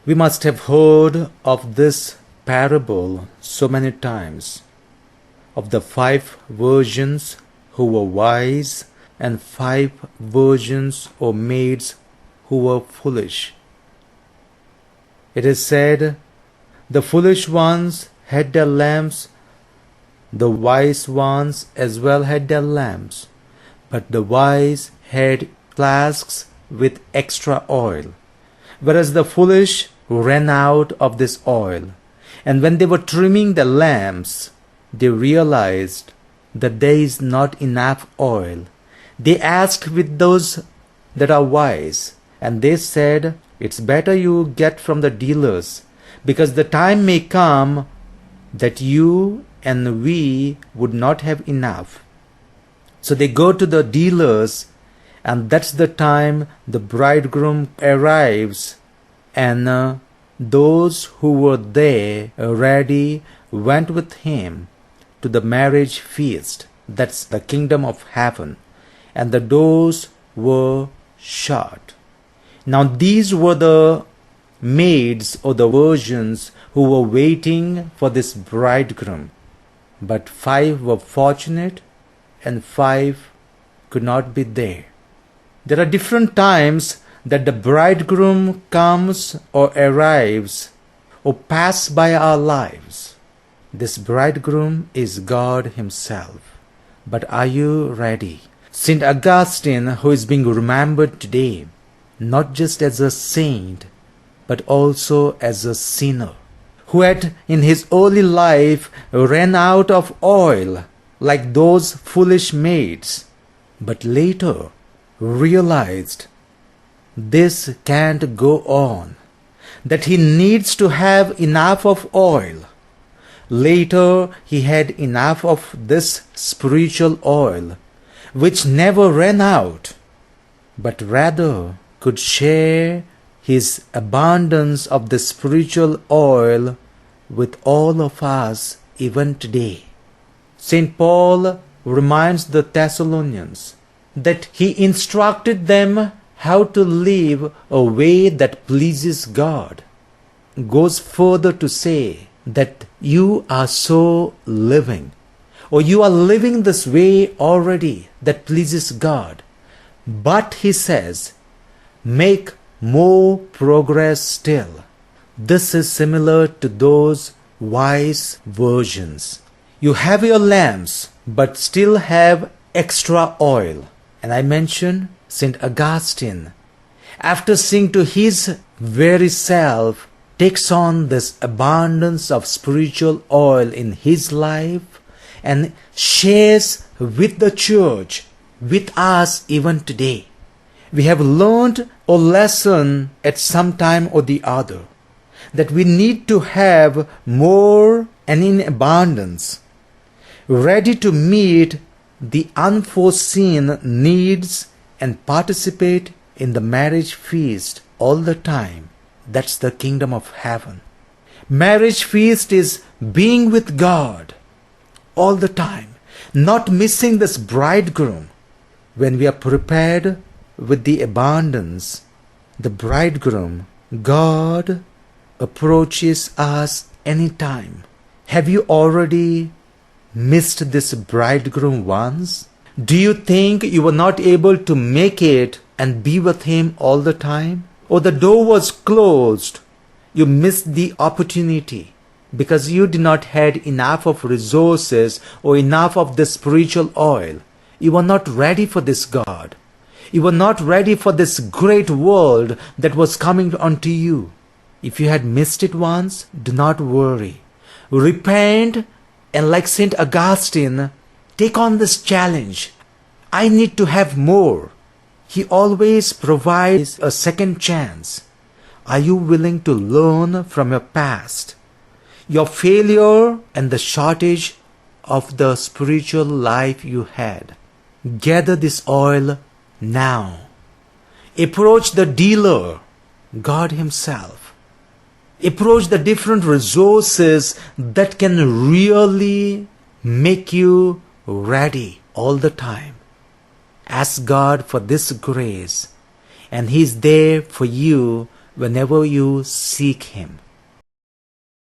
We must have heard of this parable so many times, of the 5 virgins who were wise and 5 virgins or maids who were foolish. It is said, the foolish ones had their lamps, the wise ones as well had their lamps, but the wise had flasks with extra oil, whereas the foolish ran out of this oil. And when they were trimming the lamps, they realized that there is not enough oil. They asked with those that are wise, and they said, it's better you get from the dealers, because the time may come that you and we would not have enough. So they go to the dealers, and that's the time the bridegroom arrives, and those who were there already went with him to the marriage feast. That's the kingdom of heaven. And the doors were shut. Now these were the maids or the virgins who were waiting for this bridegroom. But 5 were fortunate and 5 could not be there. There are different times that the bridegroom comes or arrives or passes by our lives. This bridegroom is God himself. But are you ready? St. Augustine, who is being remembered today, not just as a saint, but also as a sinner, who had in his early life ran out of oil like those foolish maids, but later realized this can't go on, that he needs to have enough of oil. Later he had enough of this spiritual oil, which never ran out, but rather could share his abundance of the spiritual oil with all of us even today. St. Paul reminds the Thessalonians that he instructed them how to live a way that pleases God. Goes further to say that you are so living, or you are living this way already that pleases God. But he says, make more progress still. This is similar to those wise virgins. You have your lamps, but still have extra oil. And I mentioned St. Augustine, after seeing to his very self, takes on this abundance of spiritual oil in his life and shares with the church, with us even today. We have learned a lesson at some time or the other, that we need to have more and in abundance, ready to meet the unforeseen needs and participate in the marriage feast all the time. That's the kingdom of heaven. Marriage feast is being with God all the time, not missing this bridegroom. When we are prepared with the abundance, the bridegroom, God, approaches us anytime. Have you already missed this bridegroom once? Do you think you were not able to make it and be with him all the time? Or the door was closed, you missed the opportunity because you did not had enough of resources or enough of the spiritual oil. You were not ready for this God. You were not ready for this great world that was coming unto you. If you had missed it once, do not worry. Repent, and like St. Augustine, take on this challenge. I need to have more. He always provides a second chance. Are you willing to learn from your past, your failure, and the shortage of the spiritual life you had? Gather this oil now. Approach the dealer, God himself. Approach the different resources that can really make you ready all the time. Ask God for this grace, and He is there for you whenever you seek Him.